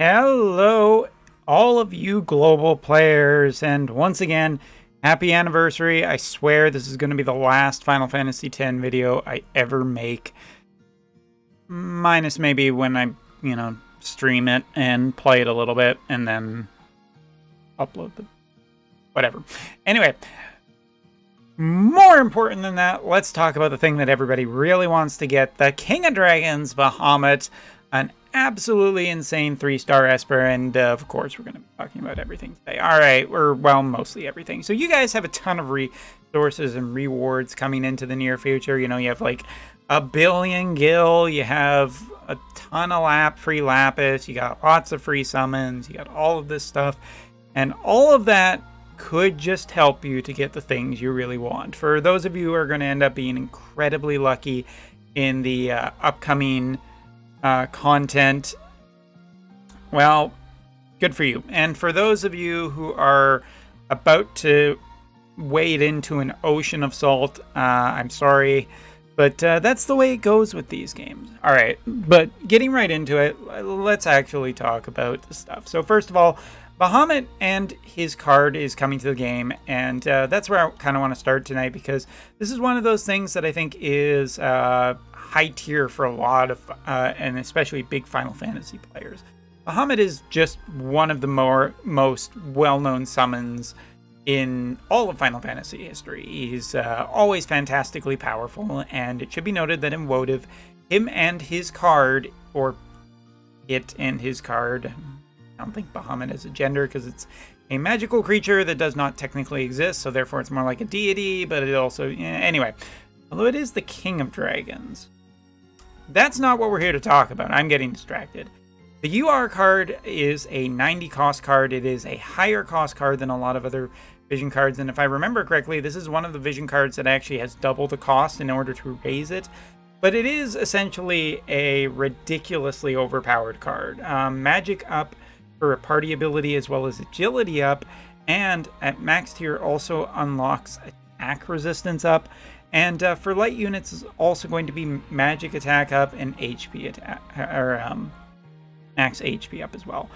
Hello, all of you global players, and once again, happy anniversary. I swear this is going to be the last Final Fantasy X video I ever make. Minus maybe when I, stream it and play it a little bit and then upload the whatever. Anyway, more important than that, let's talk about the thing that everybody really wants to get, the King of Dragons, Bahamut, an absolutely insane 3-star Esper, and of course we're going to be talking about everything today. Alright, mostly everything. So you guys have a ton of resources and rewards coming into the near future. You have like 1 billion gil, you have a ton of free lapis, you got lots of free summons, you got all of this stuff, and all of that could just help you to get the things you really want. For those of you who are going to end up being incredibly lucky in the upcoming content, well, good for you. And for those of you who are about to wade into an ocean of salt, I'm sorry, but that's the way it goes with these games. All right, but getting right into it, let's actually talk about the stuff. So first of all, Bahamut and his card is coming to the game, and that's where I kind of want to start tonight, because this is one of those things that I think is high tier for a lot of, and especially big Final Fantasy players. Bahamut is just one of the most well-known summons in all of Final Fantasy history. He's always fantastically powerful, and it should be noted that in Wotv, him and his card, or it and his card, I don't think Bahamut is a gender because it's a magical creature that does not technically exist, so therefore it's more like a deity, but it also... Anyway, although it is the King of Dragons, that's not what we're here to talk about. I'm getting distracted. The UR card is a 90 cost card. It is a higher cost card than a lot of other vision cards, and if I remember correctly, this is one of the vision cards that actually has double the cost in order to raise it. But it is essentially a ridiculously overpowered card. Magic up for a party ability as well as agility up, and at max tier also unlocks attack resistance up, and for light units is also going to be magic attack up and HP attack, or max HP up as well.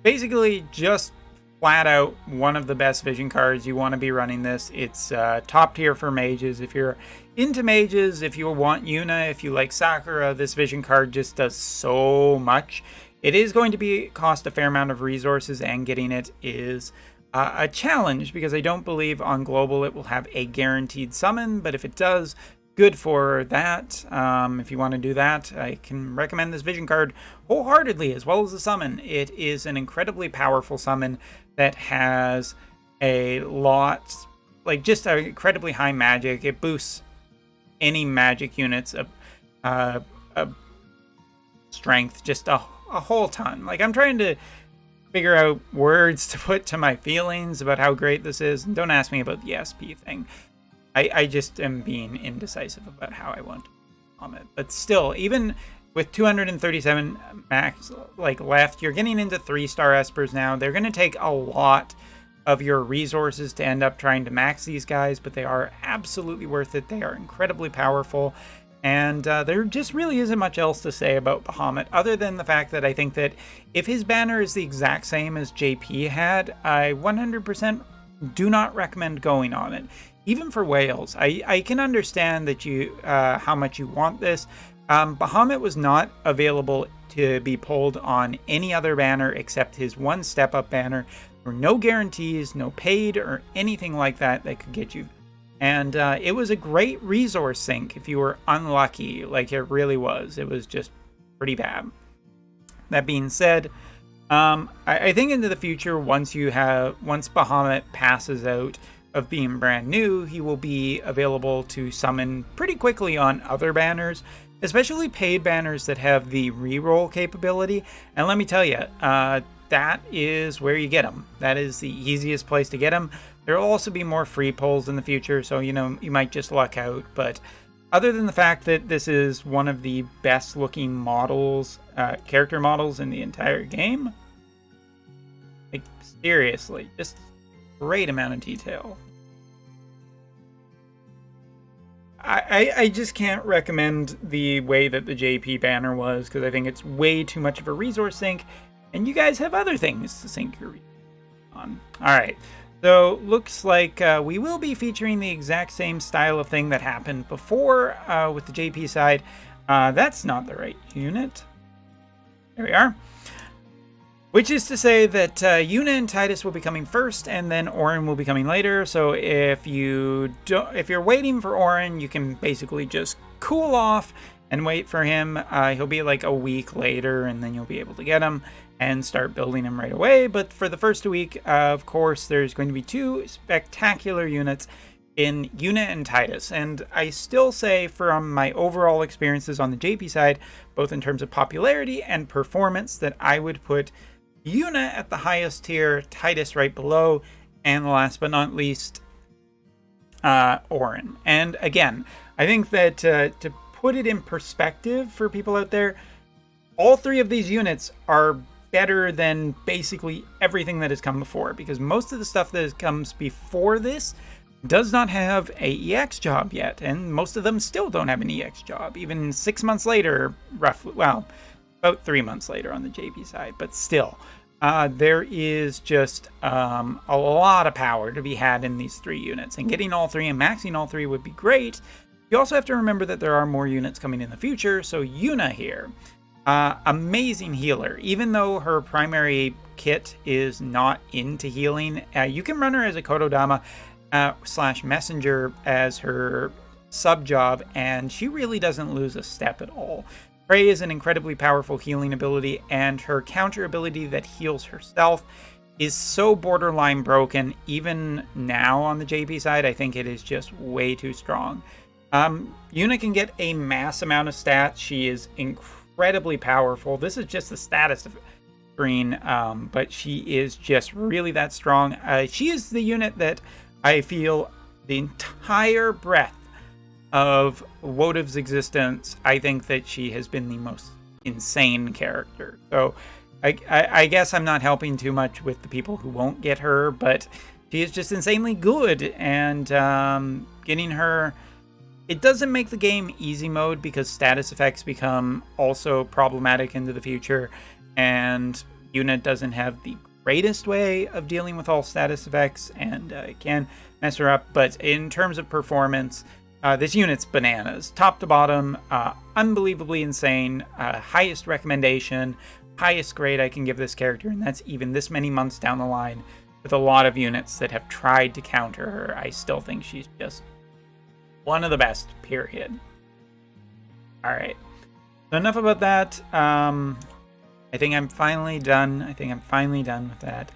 Basically just flat out one of the best vision cards. You want to be running this. It's top tier for mages. If you're into mages, if you want Yuna, if you like Sakura, this vision card just does so much. It is going to cost a fair amount of resources, and getting it is a challenge, because I don't believe on global it will have a guaranteed summon, but if it does, good for that. If you want to do that, I can recommend this vision card wholeheartedly, as well as the summon. It is an incredibly powerful summon that has a lot, like just an incredibly high magic. It boosts any magic units of strength just a whole ton. Like, I'm trying to figure out words to put to my feelings about how great this is. And don't ask me about the SP thing. I just am being indecisive about how I want to comment. But still, even with 237 max left, you're getting into 3-star Espers now. They're going to take a lot of your resources to end up trying to max these guys, but they are absolutely worth it. They are incredibly powerful. And there just really isn't much else to say about Bahamut, other than the fact that I think that if his banner is the exact same as JP had, I 100% do not recommend going on it. Even for whales, I can understand that how much you want this. Bahamut was not available to be pulled on any other banner except his one step-up banner. There were no guarantees, no paid, or anything like that could get you. And it was a great resource sink if you were unlucky, like it really was. It was just pretty bad. That being said, I think into the future, once Bahamut passes out of being brand new, he will be available to summon pretty quickly on other banners, especially paid banners that have the reroll capability. And let me tell you, that is where you get them. That is the easiest place to get them. There will also be more free pulls in the future, so you might just luck out. But other than the fact that this is one of the best looking models, character models in the entire game, like seriously, just great amount of detail. I just can't recommend the way that the JP banner was, because I think it's way too much of a resource sink. and you guys have other things to sink your on. Alright, so looks like we will be featuring the exact same style of thing that happened before with the JP side. That's not the right unit. There we are. Which is to say that Yuna and Tidus will be coming first, and then Auron will be coming later. So if you're waiting for Auron, you can basically just cool off and wait for him. He'll be like a week later, and then you'll be able to get him and start building him right away. But for the first week, of course, there's going to be two spectacular units in Yuna and Tidus. And I still say from my overall experiences on the JP side, both in terms of popularity and performance, that I would put Yuna at the highest tier, Tidus right below, and last but not least, Auron. And again, I think that to put it in perspective for people out there, all three of these units are better than basically everything that has come before, because most of the stuff that comes before this does not have a EX job yet, and most of them still don't have an EX job, even 6 months later, roughly, well, about 3 months later on the JP side, but still. There is just a lot of power to be had in these three units, and getting all three and maxing all three would be great. You also have to remember that there are more units coming in the future, so Yuna here, amazing healer. Even though her primary kit is not into healing, you can run her as a Kododama / messenger as her sub job, and she really doesn't lose a step at all. Prey is an incredibly powerful healing ability, and her counter ability that heals herself is so borderline broken. Even now on the JP side, I think it is just way too strong. Yuna can get a mass amount of stats. She is incredibly powerful. This is just the status screen, but she is just really that strong. She is the unit that I feel the entire breadth of Wotv's existence, I think that she has been the most insane character. So I guess I'm not helping too much with the people who won't get her, but she is just insanely good, and getting her, it doesn't make the game easy mode because status effects become also problematic into the future, and Yuna doesn't have the greatest way of dealing with all status effects, and it can mess her up. But in terms of performance, this unit's bananas, top to bottom, unbelievably insane, highest recommendation, highest grade I can give this character, and that's even this many months down the line. With a lot of units that have tried to counter her, I still think she's just one of the best, period. Alright, so enough about that. I think I'm finally done. With that.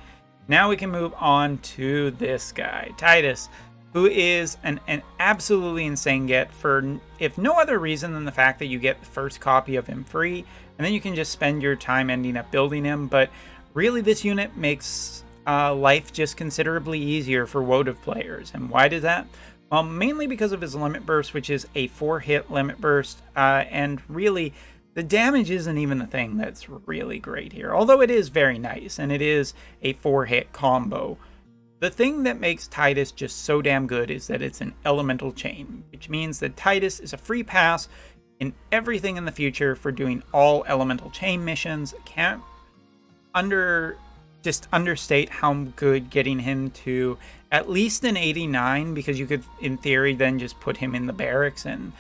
Now we can move on to this guy, Tidus, who is an absolutely insane get for, if no other reason than the fact that you get the first copy of him free, and then you can just spend your time ending up building him. But really, this unit makes life just considerably easier for Wotv players. And why does that? Well, mainly because of his limit burst, which is a 4-hit limit burst, and really, the damage isn't even the thing that's really great here, although it is very nice, and it is a 4-hit combo. The thing that makes Tidus just so damn good is that it's an elemental chain, which means that Tidus is a free pass in everything in the future for doing all elemental chain missions. Can't understate how good getting him to at least an 89, because you could, in theory, then just put him in the barracks and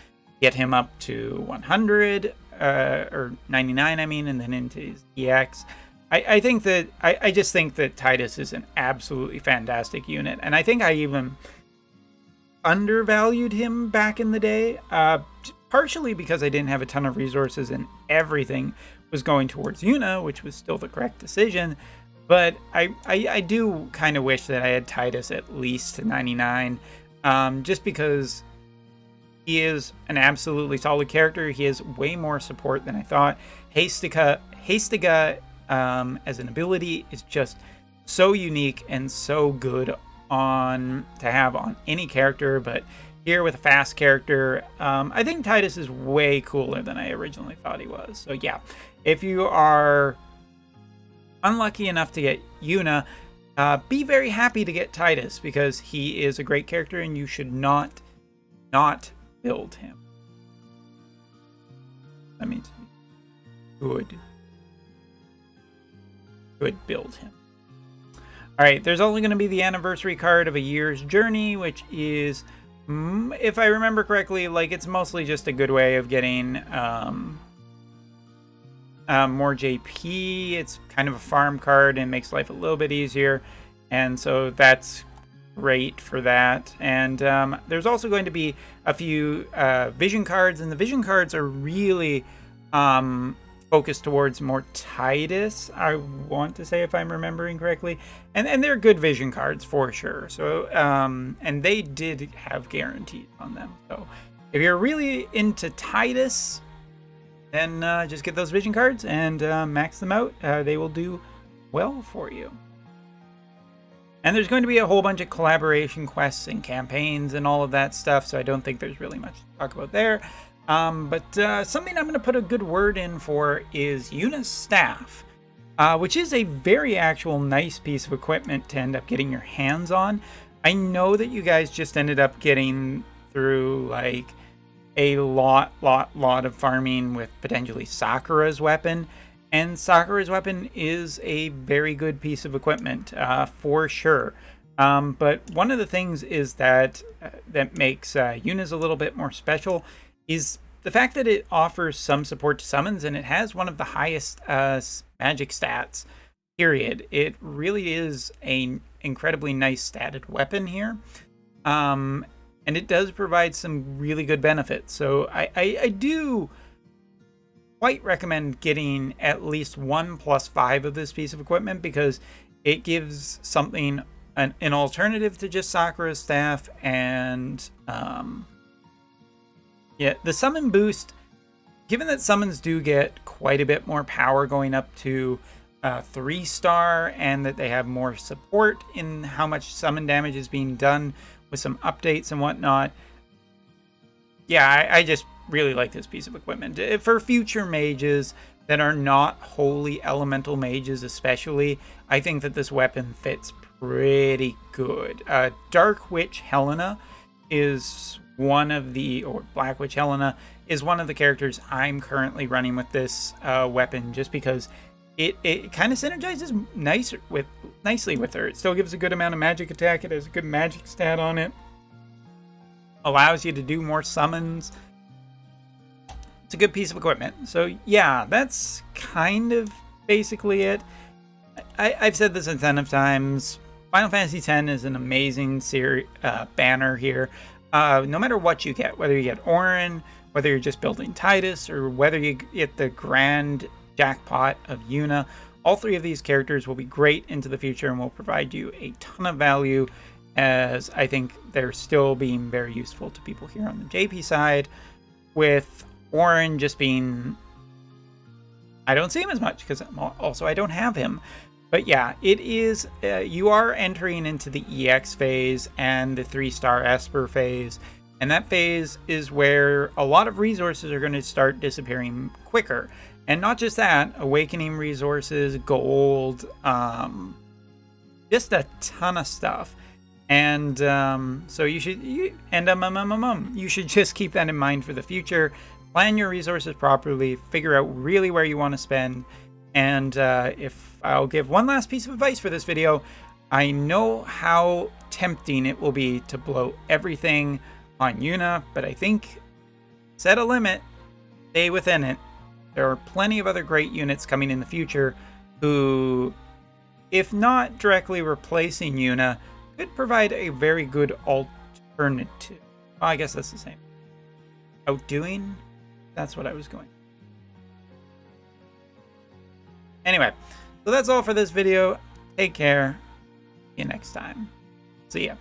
get him up to 100, or 99, I mean, and then into his EX. I think that I just think that Tidus is an absolutely fantastic unit, and I think I even undervalued him back in the day, partially because I didn't have a ton of resources and everything was going towards Yuna, which was still the correct decision. But I do kind of wish that I had Tidus at least to 99, just because he is an absolutely solid character. He has way more support than I thought. Hastega as an ability is just so unique and so good to have on any character, but here with a fast character, I think Tidus is way cooler than I originally thought he was. So yeah, if you are unlucky enough to get Yuna, be very happy to get Tidus, because he is a great character and you should not build him. That means good. could build him. All right, there's also going to be the anniversary card of A Year's Journey, which is, if I remember correctly, like it's mostly just a good way of getting more JP. It's kind of a farm card and makes life a little bit easier, and so that's great for that. And there's also going to be a few vision cards, and the vision cards are really focused towards more Tidus, I want to say, if I'm remembering correctly, and they're good vision cards for sure. So and they did have guarantees on them, so if you're really into Tidus, then just get those vision cards and max them out. They will do well for you. And there's going to be a whole bunch of collaboration quests and campaigns and all of that stuff, so I don't think there's really much to talk about there. But something I'm going to put a good word in for is Yuna's staff, which is a very actual nice piece of equipment to end up getting your hands on. I know that you guys just ended up getting through like a lot of farming with potentially Sakura's weapon, and Sakura's weapon is a very good piece of equipment for sure. But one of the things is that makes Yuna's a little bit more special is the fact that it offers some support to summons, and it has one of the highest magic stats, period. It really is an incredibly nice statted weapon here. And it does provide some really good benefits. So I do quite recommend getting at least 1+5 of this piece of equipment, because it gives something, an alternative to just Sakura's staff. And yeah, the summon boost, given that summons do get quite a bit more power going up to 3-star, and that they have more support in how much summon damage is being done with some updates and whatnot. Yeah, I just really like this piece of equipment. For future mages that are not wholly elemental mages especially, I think that this weapon fits pretty good. Dark Witch Helena is one of the, or Black Witch Helena is one of the characters I'm currently running with this weapon, just because it kind of synergizes nicely with her. It still gives a good amount of magic attack. It has a good magic stat on it. Allows you to do more summons. It's a good piece of equipment. So yeah, that's kind of basically it. I've said this a ton of times. Final Fantasy X is an amazing banner here. No matter what you get, whether you get Auron, whether you're just building Tidus, or whether you get the grand jackpot of Yuna, all three of these characters will be great into the future and will provide you a ton of value, as I think they're still being very useful to people here on the JP side, with Auron just being, I don't see him as much because also I don't have him. But yeah, it is, you are entering into the EX phase and the 3-star Esper phase, and that phase is where a lot of resources are going to start disappearing quicker. And not just that, awakening resources, gold, just a ton of stuff. And so you should just keep that in mind for the future. Plan your resources properly, figure out really where you want to spend. And if I'll give one last piece of advice for this video, I know how tempting it will be to blow everything on Yuna, but I think set a limit, stay within it. There are plenty of other great units coming in the future who, if not directly replacing Yuna, could provide a very good alternative. Well, I guess that's the same. Outdoing? That's what I was going. Anyway, so that's all for this video. Take care. See you next time. See ya.